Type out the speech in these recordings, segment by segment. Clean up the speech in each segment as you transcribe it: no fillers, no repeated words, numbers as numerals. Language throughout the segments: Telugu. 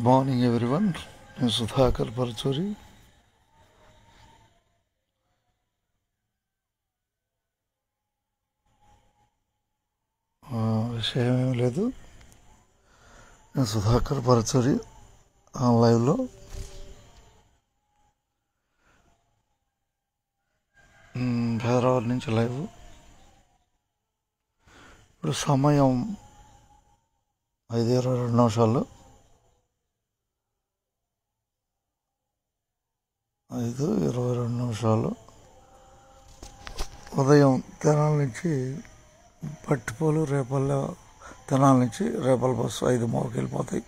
Morning everyone. నేను సుధాకర్ పరచూరి. విషయం ఏమి లేదు, నేను సుధాకర్ పరచూరి లైవ్లో హైదరాబాద్ నుంచి లైవ్. ఇప్పుడు సమయం 5:22 5:22 ఉదయం తెనాల నుంచి పట్టిపోలు రేపల్ల, తెనాల నుంచి రేపల్ల బస్సు 5:00కి వెళ్ళిపోతాయి.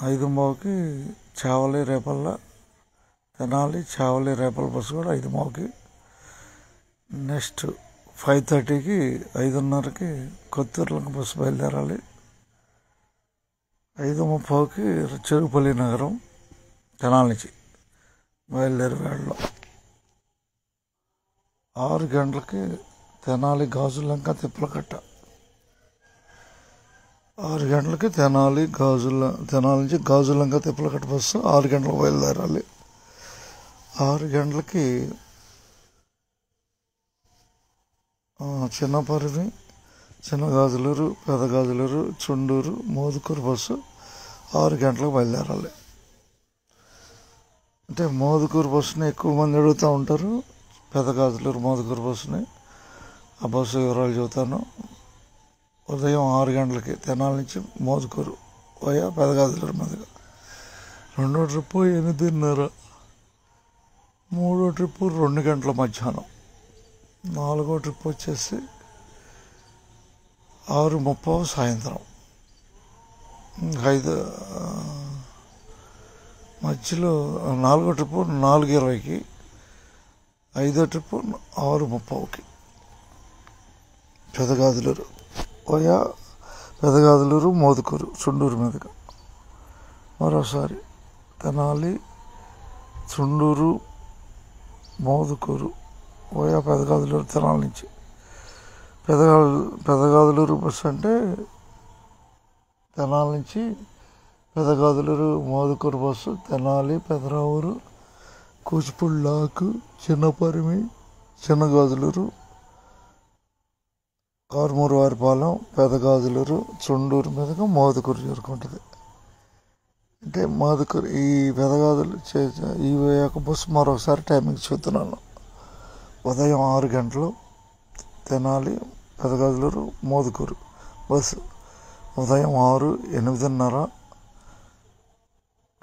5:00కి చావలి రేపల్ల, తెనాలి చావలి రేపల్ల బస్సు కూడా 5:00కి. నెక్స్ట్ 5:30కి 5:30కి కొత్తూరులంక బస్సు బయలుదేరాలి. 5:30కి చెరుపల్లి నగరం తెనాల నుంచి బయలుదేరి వేళలో 6 గంటలకి తెనాలి గాజులంక తిప్పలకట్ట. 6 గంటలకి తెనాలి నుంచి గాజులంక తిప్పలకట్ట బస్సు 6 గంటలకు బయలుదేరాలి. 6 గంటలకి చిన్నపరిమి, చిన్నగాజులూరు, పెదగాజులూరు, చుండూరు, మోదుకూరు బస్సు 6 గంటలకు బయలుదేరాలి. అంటే మోదుకూరు బస్సుని ఎక్కువ మంది అడుగుతూ ఉంటారు. పెదగాజులూరు మోదుకూరు బస్సుని, ఆ బస్సు వివరాలు చెబుతాను. ఉదయం 6 గంటలకి తెనాల నుంచి మోదుకూరు పోయా పెదగాజులూరు మీదుగా. 2వ ట్రిప్పు 8:30. 3వ ట్రిప్పు 2 గంటల మధ్యాహ్నం. 4వ ట్రిప్ వచ్చేసి 6:30 సాయంత్రం. 5 మధ్యలో 4వ ట్రిప్పు 4:20కి. 5వ ట్రిప్పు 6:30కి పెదగాజులూరు పోయా పెదగాజులూరు మోదుకూరు చుండూరు మీదుగా. మరోసారి తెనాలి, చుండూరు, మోదుకూరు పోయా పెదగాజులూరు తెనాల నుంచి. పెదగాజులూరు బస్సు అంటే తెనాల నుంచి పెదగాజులూరు మోదుకూరు బస్సు తెనాలి, పెదరావూరు, కూచిపూడిలాకు, చిన్నపరిమి, చిన్నగాజులూరు, కారుమూరువారిపాలెం, పెదగాజులూరు, చుండూరు మీదుగా మోదుకూరు చేరుకుంటుంది. అంటే మోదుకూరు ఈ పెదగాజులు ఈ యొక్క బస్సు మరొకసారి టైమింగ్ చూస్తున్నాను. ఉదయం 6 గంటలు తెనాలి, పెదగాజులూరు, మోదుకూరు బస్సు. ఉదయం 6, 8:30,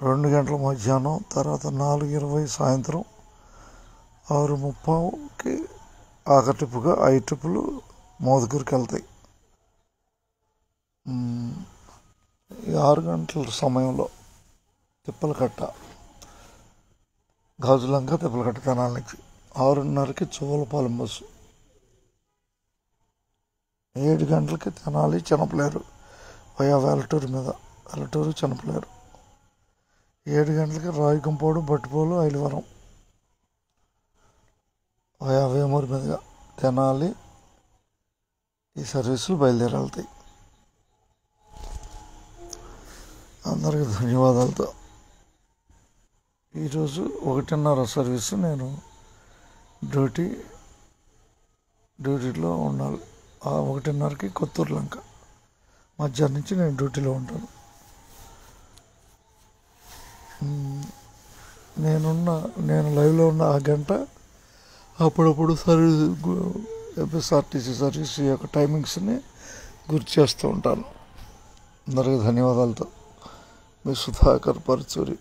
2 గంటల మధ్యాహ్నం. తర్వాత 4:20 సాయంత్రం. 6:30కి ఆఖరి ట్రిప్పుగా 5 ట్రిప్పులు మోదుకూరుకి వెళ్తాయి. ఈ 6 గంటల సమయంలో తిప్పలకట్ట, గాజులంక తిప్పలకట్ట తెనాల నుంచి. 6:30కి చువ్వలపాలెం బస్సు. 7 గంటలకి తెనాలి చిన్నపలేరు పోయా వెలటూరు మీద, వెలటూరు చిన్నపలేరు. 7 గంటలకి రాయకంపోడు, బట్టిపోలు, ఐలవరం పోయా వేమూరు మీదుగా తెనాలి. ఈ సర్వీసులు బయలుదేరాలుతాయి. అందరికీ ధన్యవాదాలతో ఈరోజు 1:30 సర్వీసు నేను డ్యూటీలో ఉండాలి. 1:30కి కొత్తూరులంక. మధ్యాహ్నం నుంచి నేను డ్యూటీలో ఉంటాను. నేను లైవ్లో ఉన్న ఆ గంట అప్పుడప్పుడు సర్వీస్ ఎస్ఆర్టీసీ సర్వీస్ యొక్క టైమింగ్స్ని గుర్తు చేస్తూ ఉంటాను. అందరికీ ధన్యవాదాలతో మీ సుధాకర్ పరచూరి.